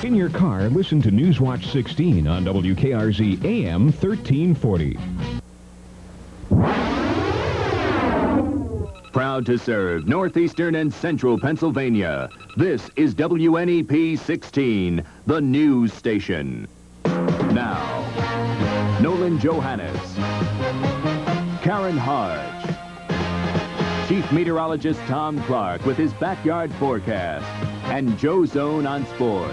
In your car, listen to Newswatch 16 on WKRZ AM 1340. Proud to serve northeastern and central Pennsylvania. This is WNEP 16, the news station. Now, Nolan Johannes, Karen Harch, Chief Meteorologist Tom Clark with his backyard forecast, and Joe Zone on sports.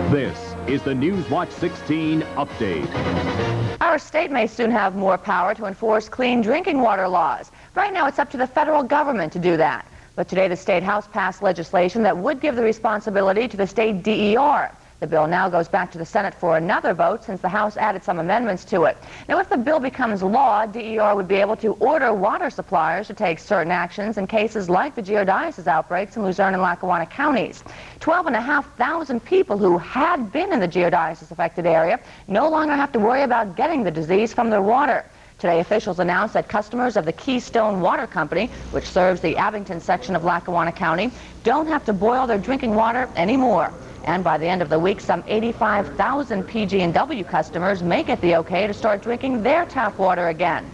This is the Newswatch 16 update. Our state may soon have more power to enforce clean drinking water laws. Right now, it's up to the federal government to do that. But today, the State House passed legislation that would give the responsibility to the state DER. The bill now goes back to the Senate for another vote since the House added some amendments to it. Now, if the bill becomes law, DER would be able to order water suppliers to take certain actions in cases like the geodiasis outbreaks in Luzerne and Lackawanna counties. 12,500 people who had been in the geodiasis-affected area no longer have to worry about getting the disease from their water. Today, officials announced that customers of the Keystone Water Company, which serves the Abington section of Lackawanna County, don't have to boil their drinking water anymore. And by the end of the week, some 85,000 PG&W customers may get the okay to start drinking their tap water again.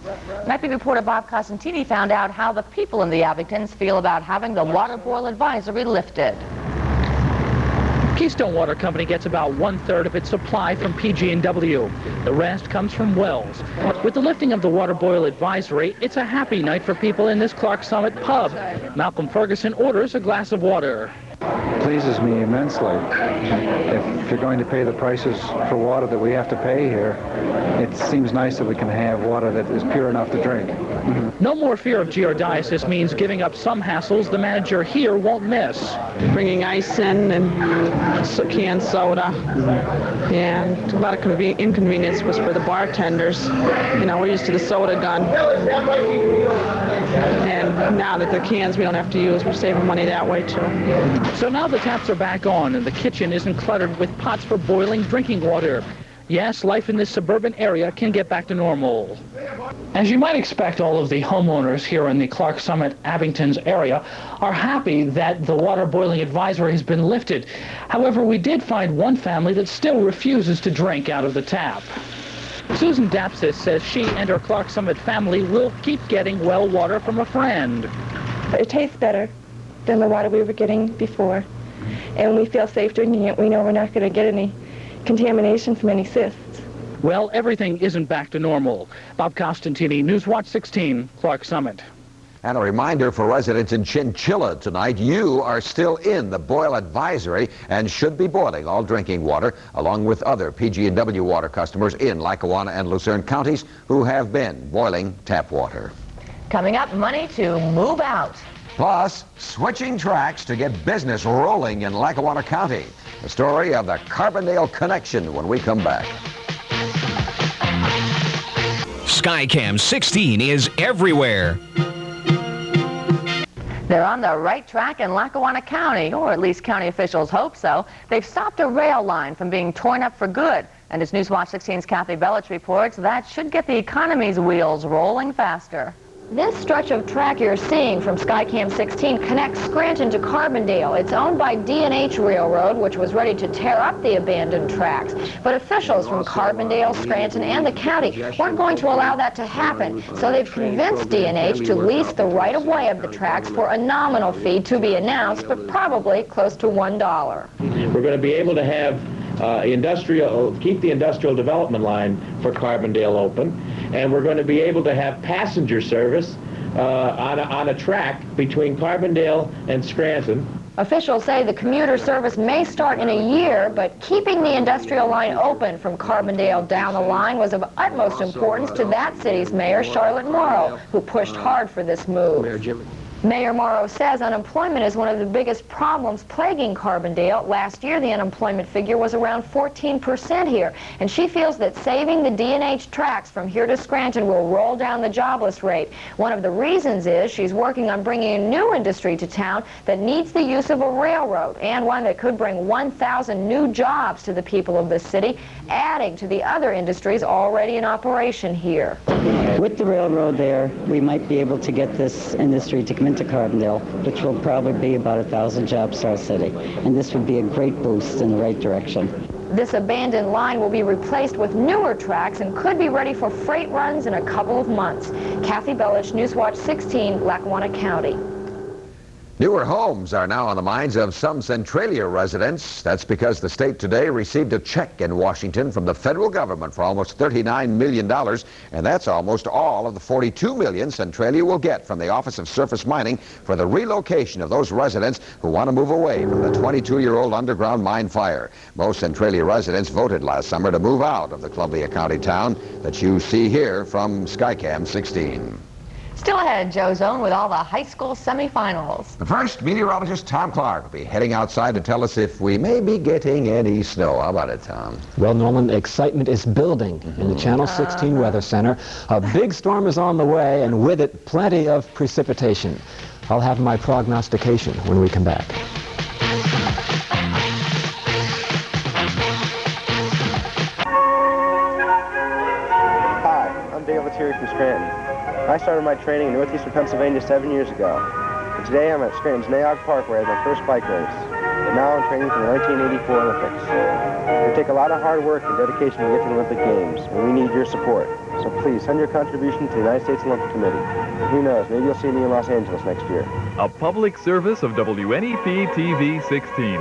NEP reporter Bob Costantini found out how the people in the Abingtons feel about having the water boil advisory lifted. Keystone Water Company gets about 1/3 of its supply from PG&W. The rest comes from wells. With the lifting of the water boil advisory, it's a happy night for people in this Clark Summit pub. Malcolm Ferguson orders a glass of water. Pleases me immensely. If you're going to pay the prices for water that we have to pay here, it seems nice that we can have water that is pure enough to drink. No more fear of geodiasis means giving up some hassles the manager here won't miss. Bringing ice in and canned soda, and a lot of inconvenience was for the bartenders. You know, we're used to the soda gun, and now that the cans we don't have to use, we're saving money that way too. So now the taps are back on and the kitchen isn't cluttered with pots for boiling drinking water. Yes, life in this suburban area can get back to normal. As you might expect, all of the homeowners here in the Clark Summit Abingtons area are happy that the water boiling advisory has been lifted. However, we did find one family that still refuses to drink out of the tap. Susan Dapsis says she and her Clark Summit family will keep getting well water from a friend. It tastes better than the water we were getting before, and we feel safe drinking it. We know we're not going to get any contamination from any cysts. Well, everything isn't back to normal. Bob Costantini, Newswatch 16, Clark Summit. And a reminder for residents in Chinchilla tonight, you are still in the boil advisory and should be boiling all drinking water, along with other PG&W water customers in Lackawanna and Luzerne counties who have been boiling tap water. Coming up, money to move out. Plus, switching tracks to get business rolling in Lackawanna County. The story of the Carbondale connection when we come back. Skycam 16 is everywhere. They're on the right track in Lackawanna County, or at least county officials hope so. They've stopped a rail line from being torn up for good. And as Newswatch 16's Kathi Belich reports, that should get the economy's wheels rolling faster. This stretch of track you're seeing from Skycam 16 connects Scranton to Carbondale. It's owned by D&H Railroad, which was ready to tear up the abandoned tracks. But officials from Carbondale, Scranton, and the county weren't going to allow that to happen. So they've convinced D&H to lease the right-of-way of the tracks for a nominal fee to be announced, but probably close to $1. We're going to be able to have keep the industrial development line for Carbondale open, and we're going to be able to have passenger service on a track between Carbondale and Scranton. Officials say the commuter service may start in a year, but keeping the industrial line open from Carbondale down the line was of utmost importance to that city's mayor, Charlotte Morrow, who pushed hard for this move. Mayor Morrow says unemployment is one of the biggest problems plaguing Carbondale. Last year, the unemployment figure was around 14% here, and she feels that saving the D&H tracks from here to Scranton will roll down the jobless rate. One of the reasons is she's working on bringing a new industry to town that needs the use of a railroad, and one that could bring 1,000 new jobs to the people of the city, adding to the other industries already in operation here. With the railroad there, we might be able to get this industry to come into Carbondale, which will probably be about 1,000 jobs to our city. And this would be a great boost in the right direction. This abandoned line will be replaced with newer tracks and could be ready for freight runs in a couple of months. Kathi Belich, Newswatch 16, Lackawanna County. Newer homes are now on the minds of some Centralia residents. That's because the state today received a check in Washington from the federal government for almost $39 million, and that's almost all of the $42 million Centralia will get from the Office of Surface Mining for the relocation of those residents who want to move away from the 22-year-old underground mine fire. Most Centralia residents voted last summer to move out of the Columbia County town that you see here from Skycam 16. Still ahead, Joe Zone, with all the high school semifinals. But first, meteorologist Tom Clark will be heading outside to tell us if we may be getting any snow. How about it, Tom? Well, Nolan, excitement is building in the Channel 16 Weather Center. A big storm is on the way, and with it, plenty of precipitation. I'll have my prognostication when we come back. Hi, I'm Dave Lettieri from Scranton. I started my training in northeastern Pennsylvania 7 years ago. And today I'm at Scranton's Nayog Park where I had my first bike race. But now I'm training for the 1984 Olympics. It will take a lot of hard work and dedication to get to the Olympic Games, and we need your support. So please send your contribution to the United States Olympic Committee. And who knows, maybe you'll see me in Los Angeles next year. A public service of WNEP TV 16.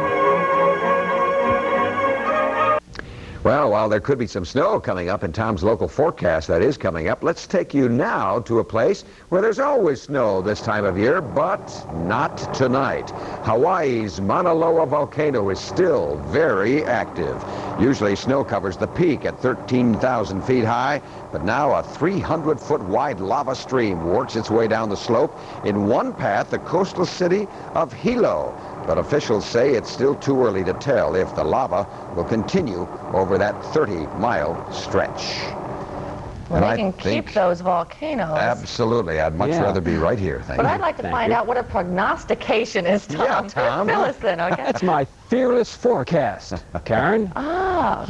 Well, while there could be some snow coming up in Tom's local forecast that is coming up, let's take you now to a place where there's always snow this time of year, but not tonight. Hawaii's Mauna Loa volcano is still very active. Usually snow covers the peak at 13,000 feet high, but now a 300-foot wide lava stream works its way down the slope in one path, the coastal city of Hilo. But officials say it's still too early to tell if the lava will continue over that 30-mile stretch. Well, they can keep those volcanoes. Absolutely. I'd much rather be right here. Thank you. But I'd like to find out what a prognostication is, Tom. Yeah, Tom. Fill us in, okay? That's my fearless forecast, Karen. Ah.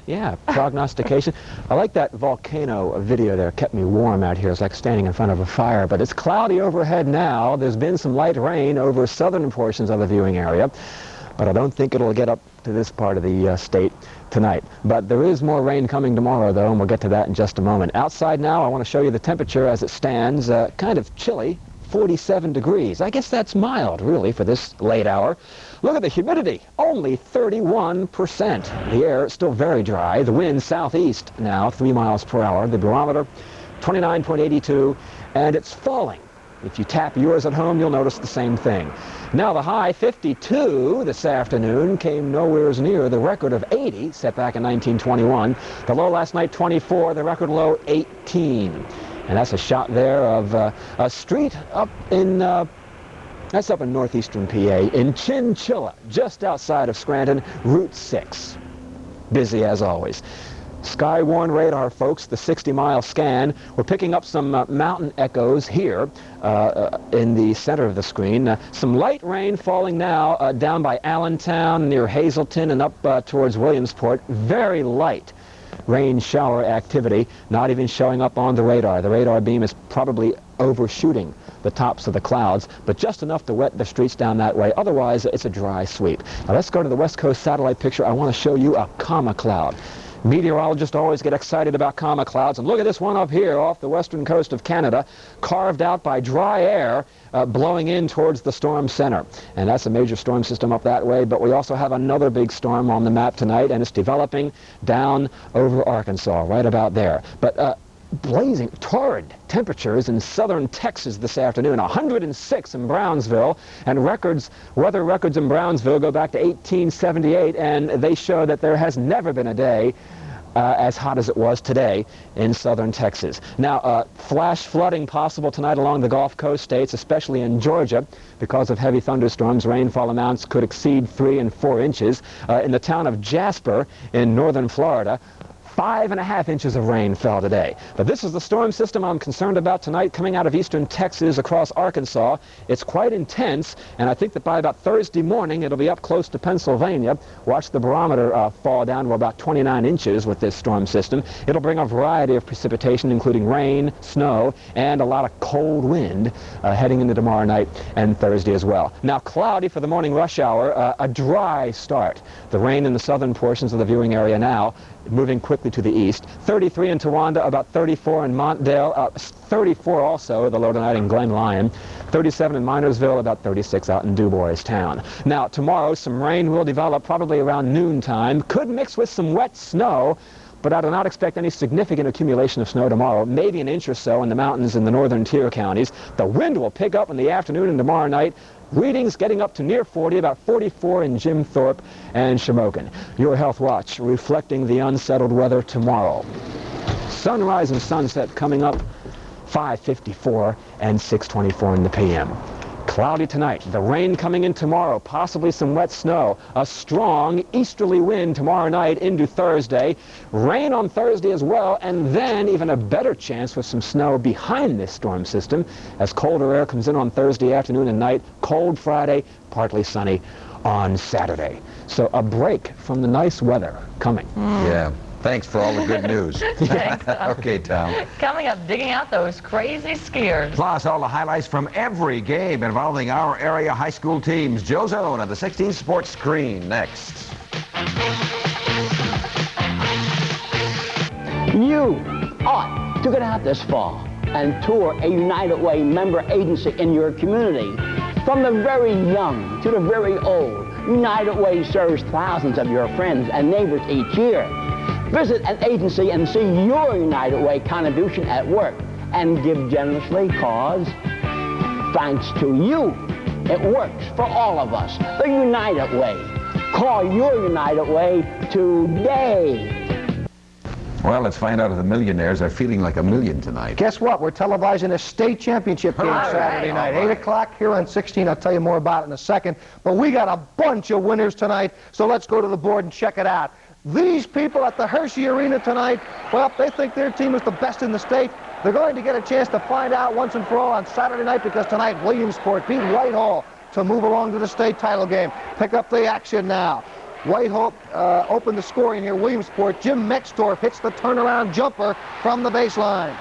Yeah, prognostication. I like that volcano video there. It kept me warm out here. It's like standing in front of a fire. But it's cloudy overhead now. There's been some light rain over southern portions of the viewing area. But I don't think it'll get up to this part of the state tonight. But there is more rain coming tomorrow, though, and we'll get to that in just a moment. Outside now, I want to show you the temperature as it stands. Kind of chilly, 47 degrees. I guess that's mild, really, for this late hour. Look at the humidity, only 31%. The air is still very dry. The wind southeast now, 3 miles per hour. The barometer, 29.82, and it's falling. If you tap yours at home, you'll notice the same thing. Now the high, 52 this afternoon, came nowhere near the record of 80 set back in 1921. The low last night, 24, the record low, 18. And that's a shot there of a street up in, that's up in northeastern PA, in Chinchilla, just outside of Scranton, Route 6. Busy as always. Sky-worn radar, folks, the 60-mile scan. We're picking up some mountain echoes here in the center of the screen. Some light rain falling now down by Allentown, near Hazleton, and up towards Williamsport. Very light rain shower activity, not even showing up on the radar. The radar beam is probably overshooting the tops of the clouds, but just enough to wet the streets down that way. Otherwise, it's a dry sweep. Now let's go to the West Coast satellite picture. I want to show you a comma cloud. Meteorologists always get excited about comma clouds, and look at this one up here off the western coast of Canada, carved out by dry air blowing in towards the storm center. And that's a major storm system up that way, but we also have another big storm on the map tonight, and it's developing down over Arkansas, right about there. But blazing, torrid temperatures in southern Texas this afternoon, 106 in Brownsville, and weather records in Brownsville go back to 1878, and they show that there has never been a day as hot as it was today in southern Texas. Now, flash flooding possible tonight along the Gulf Coast states, especially in Georgia, because of heavy thunderstorms. Rainfall amounts could exceed 3 and 4 inches. In the town of Jasper in northern Florida, 5.5 inches of rain fell today. But this is the storm system I'm concerned about tonight coming out of eastern Texas across Arkansas. It's quite intense, and I think that by about Thursday morning it'll be up close to Pennsylvania. Watch the barometer fall down to about 29 inches with this storm system. It'll bring a variety of precipitation, including rain, snow, and a lot of cold wind heading into tomorrow night and Thursday as well. Now, cloudy for the morning rush hour, a dry start. The rain in the southern portions of the viewing area now, moving quickly to the east. 33 in Towanda, about 34 in Montdale, 34 also, the low tonight in Glen Lyon, 37 in Minersville, about 36 out in DuBois Town. Now, tomorrow, some rain will develop probably around noontime. Could mix with some wet snow, but I do not expect any significant accumulation of snow tomorrow, maybe an inch or so in the mountains in the northern tier counties. The wind will pick up in the afternoon and tomorrow night. Readings getting up to near 40, about 44 in Jim Thorpe and Shamokin. Your Health Watch reflecting the unsettled weather tomorrow. Sunrise and sunset coming up 5:54 and 6:24 in the p.m. Cloudy tonight, the rain coming in tomorrow, possibly some wet snow, a strong easterly wind tomorrow night into Thursday, rain on Thursday as well, and then even a better chance for some snow behind this storm system as colder air comes in on Thursday afternoon and night, cold Friday, partly sunny on Saturday. So a break from the nice weather coming. Yeah. Thanks for all the good news. Thanks. Okay, Tom. Coming up, digging out those crazy skiers. Plus, all the highlights from every game involving our area high school teams. Joe Zone on the 16 Sports Screen next. You ought to get out this fall and tour a United Way member agency in your community. From the very young to the very old, United Way serves thousands of your friends and neighbors each year. Visit an agency and see your United Way contribution at work and give generously cause, thanks to you, it works for all of us. The United Way. Call your United Way today. Well, let's find out if the millionaires are feeling like a million tonight. Guess what? We're televising a state championship game Saturday night. 8 o'clock here on 16. I'll tell you more about it in a second. But we got a bunch of winners tonight, so let's go to the board and check it out. These people at the Hershey Arena tonight, well, they think their team is the best in the state. They're going to get a chance to find out once and for all on Saturday night because tonight Williamsport beat Whitehall to move along to the state title game. Pick up the action now. Whitehall opened the scoring here. Williamsport, Jim Mexdorf hits the turnaround jumper from the baseline.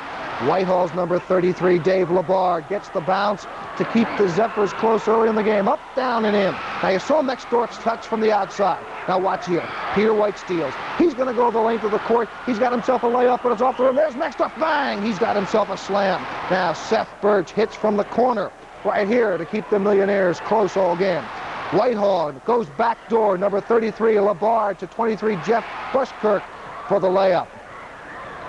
Whitehall's number 33, Dave Labar, gets the bounce to keep the Zephyrs close early in the game. Up, down, and in. Now, you saw Mexdorf's touch from the outside. Now, watch here. Peter White steals. He's going to go the length of the court. He's got himself a layup, but it's off the rim. There's Mexdorf. Bang! He's got himself a slam. Now, Seth Birch hits from the corner right here to keep the Millionaires close all game. Whitehall goes back door. Number 33, Labar, to 23, Jeff Bushkirk for the layup.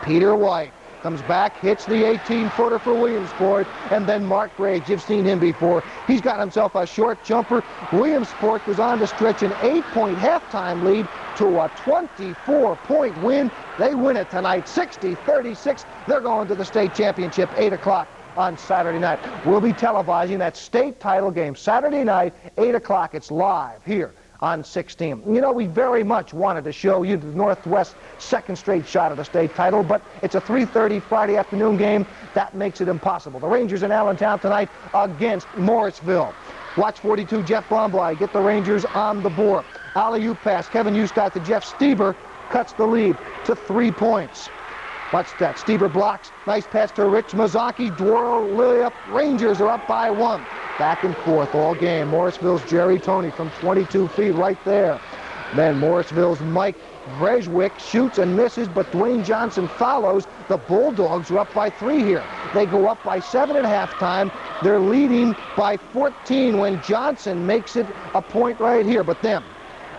Peter White comes back, hits the 18-footer for Williamsport, and then Mark Graves, you've seen him before. He's got himself a short jumper. Williamsport goes on to stretch an 8-point halftime lead to a 24-point win. They win it tonight, 60-36. They're going to the state championship, 8 o'clock on Saturday night. We'll be televising that state title game Saturday night, 8 o'clock. It's live here on 16. You know, we very much wanted to show you the Northwest second straight shot at the state title, but it's a 3:30 Friday afternoon game. That makes it impossible. The Rangers in Allentown tonight against Morrisville. Watch 42, Jeff Brombley get the Rangers on the board. Alley-oop pass, Kevin Ustott to Jeff Stieber, cuts the lead to 3 points. Watch that. Stieber blocks. Nice pass to Rich Mazzocchi. Dwirl, layup. Rangers are up by 1. Back and forth all game. Morrisville's Jerry Toney from 22 feet right there. Then Morrisville's Mike Brejwick shoots and misses, but Dwayne Johnson follows. The Bulldogs are up by 3 here. They go up by 7 at halftime. They're leading by 14 when Johnson makes it a point right here. But then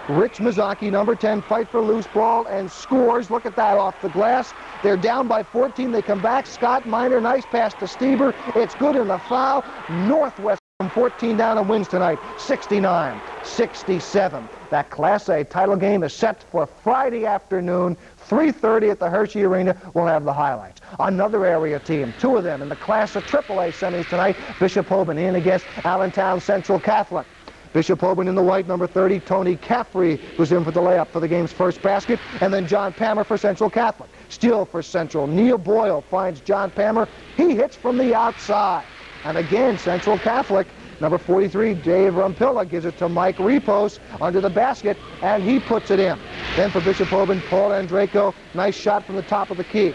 Rich Mazzocchi, number 10, fight for loose ball and scores. Look at that off the glass. They're down by 14. They come back. Scott Miner, nice pass to Stieber. It's good in the foul. Northwest from 14 down and wins tonight, 69-67. That Class A title game is set for Friday afternoon, 3:30 at the Hershey Arena. We'll have the highlights. Another area team, 2 of them in the Class of AAA semis tonight. Bishop Hoban in against Allentown Central Catholic. Bishop Hoban in the white, number 30, Tony Caffrey, who's in for the layup for the game's first basket, and then John Palmer for Central Catholic. Still for Central, Neil Boyle finds John Palmer. He hits from the outside. And again, Central Catholic, number 43, Dave Rumpilla, gives it to Mike Repos under the basket, and he puts it in. Then for Bishop Hoban, Paul Andreyko, nice shot from the top of the key.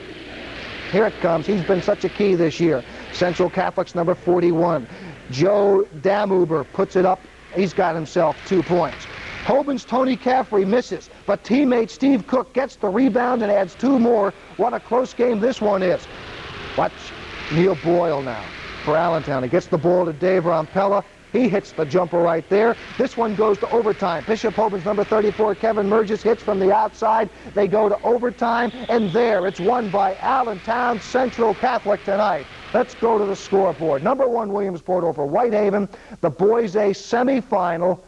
Here it comes. He's been such a key this year. Central Catholic's number 41. Joe Damuber puts it up. He's got himself 2 points. Hoban's Tony Caffrey misses, but teammate Steve Cook gets the rebound and adds 2 more. What a close game this one is. Watch Neil Boyle now for Allentown. He gets the ball to Dave Rompella. He hits the jumper right there. This one goes to overtime. Bishop Hoban's number 34, Kevin Murgis, hits from the outside. They go to overtime, and there it's won by Allentown Central Catholic tonight. Let's go to the scoreboard. Number 1, Williamsport over Whitehaven. The boys A semifinal.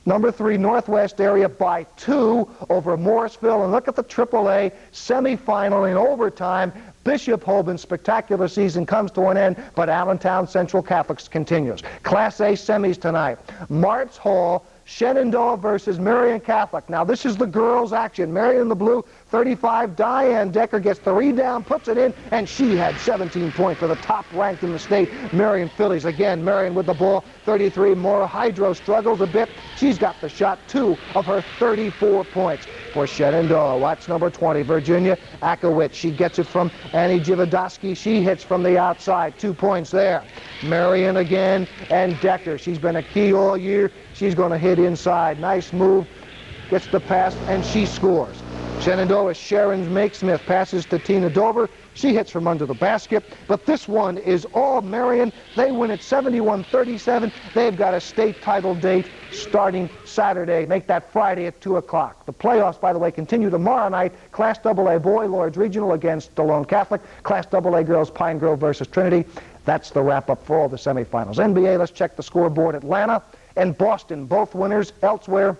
Number 3, Northwest area by 2 over Morrisville. And look at the AAA semifinal in overtime. Bishop Hoban's spectacular season comes to an end, but Allentown Central Catholics continues. Class A semis tonight. Martz Hall, Shenandoah versus Marion Catholic. Now this is the girls' action. Marion in the blue, 35. Diane Decker gets the rebound, puts it in, and she had 17 points for the top ranked in the state, Marion Phillies. Again, Marion with the ball, 33. Maura Hydro struggles a bit. She's got the shot, 2 of her 34 points. For Shenandoah, watch number 20, Virginia Akowitz. She gets it from Annie Jivodowski. She hits from the outside, 2 points there. Marion again, and Decker. She's been a key all year. She's going to hit inside. Nice move. Gets the pass, and she scores. Shenandoah, Sharon Makesmith passes to Tina Dover. She hits from under the basket. But this one is all Marion. They win it 71-37. They've got a state title date starting Saturday. Make that Friday at 2 o'clock. The playoffs, by the way, continue tomorrow night. Class AA boy, Lord's Regional against Stallone Catholic. Class AA girls, Pine Grove versus Trinity. That's the wrap-up for all the semifinals. NBA, let's check the scoreboard. Atlanta and Boston, both winners. Elsewhere,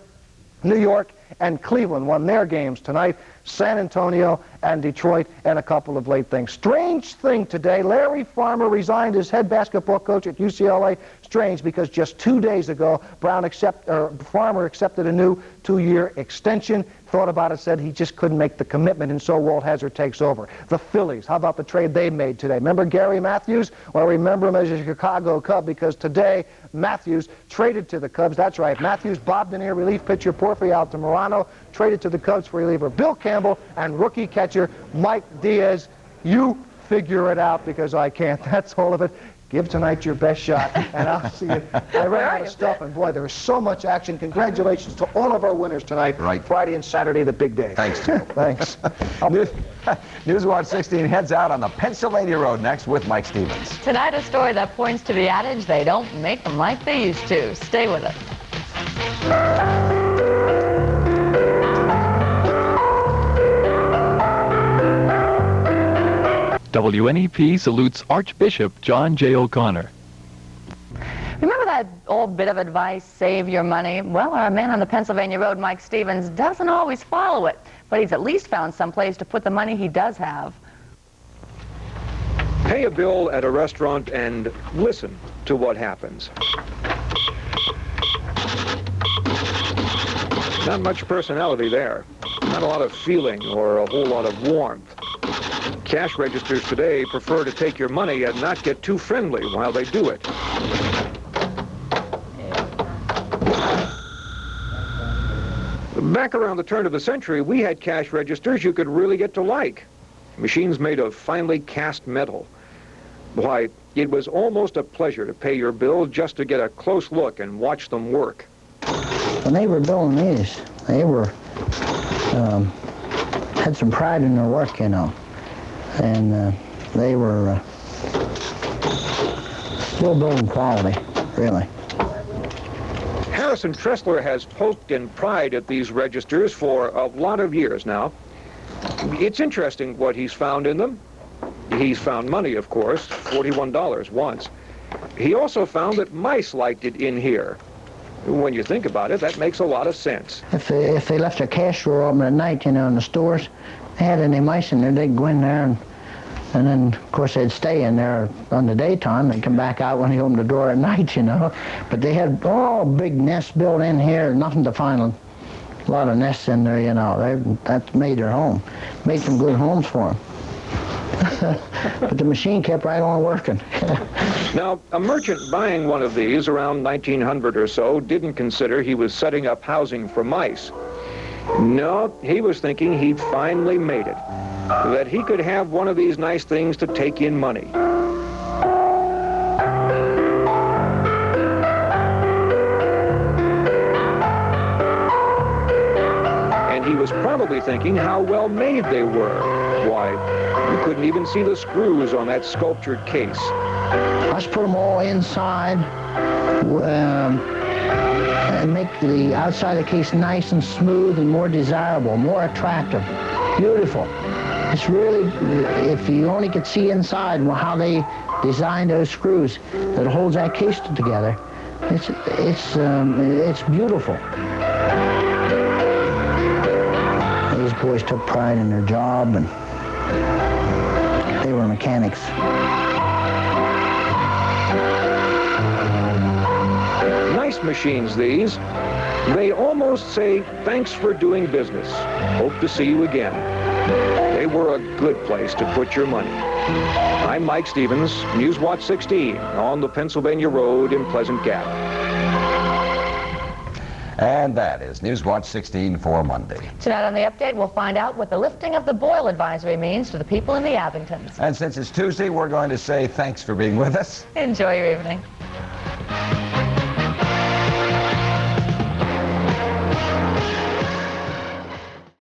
New York and Cleveland won their games tonight. San Antonio and Detroit, and a couple of late things. Strange thing today, Larry Farmer resigned as head basketball coach at UCLA. Strange because just 2 days ago, Farmer accepted a new 2-year extension. Thought about it, said he just couldn't make the commitment, and so Walt Hazard takes over. The Phillies, how about the trade they made today? Remember Gary Matthews? Well, remember him as a Chicago Cub, because today Matthews traded to the Cubs. That's right, Matthews bobbed in here, relief pitcher Porfirio Altamirano, traded to the Cubs for reliever Bill Campbell and rookie catcher Mike Diaz. You figure it out, because I can't. That's all of it. Give tonight your best shot, and I'll see you. I ran out of stuff, and boy, there was so much action. Congratulations to all of our winners tonight. Right. Friday and Saturday, the big day. Thanks, Tim. Thanks. Newswatch 16 heads out on the Pennsylvania Road next with Mike Stevens. Tonight, a story that points to the adage, they don't make them like they used to. Stay with us. WNEP salutes Archbishop John J. O'Connor. Remember that old bit of advice, save your money? Well, our man on the Pennsylvania Road, Mike Stevens, doesn't always follow it, but he's at least found some place to put the money he does have. Pay a bill at a restaurant and listen to what happens. Not much personality there. Not a lot of feeling or a whole lot of warmth. Cash registers today prefer to take your money and not get too friendly while they do it. Back around the turn of the century, we had cash registers you could really get to like. Machines made of finely cast metal. Why, it was almost a pleasure to pay your bill just to get a close look and watch them work. When they were building these, they were had some pride in their work, you know. And they were still building quality, really. Harrison Tressler has poked and pried at these registers for a lot of years now. It's interesting what he's found in them. He's found money, of course, $41 once. He also found that mice liked it in here. When you think about it, that makes a lot of sense. If they left their cash drawer open at night, you know, in the stores, they had any mice in there, they'd go in there and And then, of course, they'd stay in there on the daytime. They'd come back out when they opened the door at night, you know. But they had all big nests built in here, nothing to find them. A lot of nests in there, you know. That made their home. Made some good homes for them. But the machine kept right on working. Now, a merchant buying one of these around 1900 or so didn't consider he was setting up housing for mice. No, he was thinking he'd finally made it, that he could have one of these nice things to take in money. And he was probably thinking how well made they were. Why, you couldn't even see the screws on that sculptured case. Let's put them all inside and make the outside of the case nice and smooth and more desirable, more attractive, beautiful. It's really, if you only could see inside how they designed those screws that holds that case together, it's beautiful. These boys took pride in their job, and they were mechanics. Nice machines, these. They almost say, thanks for doing business. Hope to see you again. They were a good place to put your money. I'm Mike Stevens, Newswatch 16, on the Pennsylvania Road in Pleasant Gap. And that is Newswatch 16 for Monday. Tonight on the update, we'll find out what the lifting of the boil advisory means to the people in the Abingtons. And since it's Tuesday, we're going to say thanks for being with us. Enjoy your evening.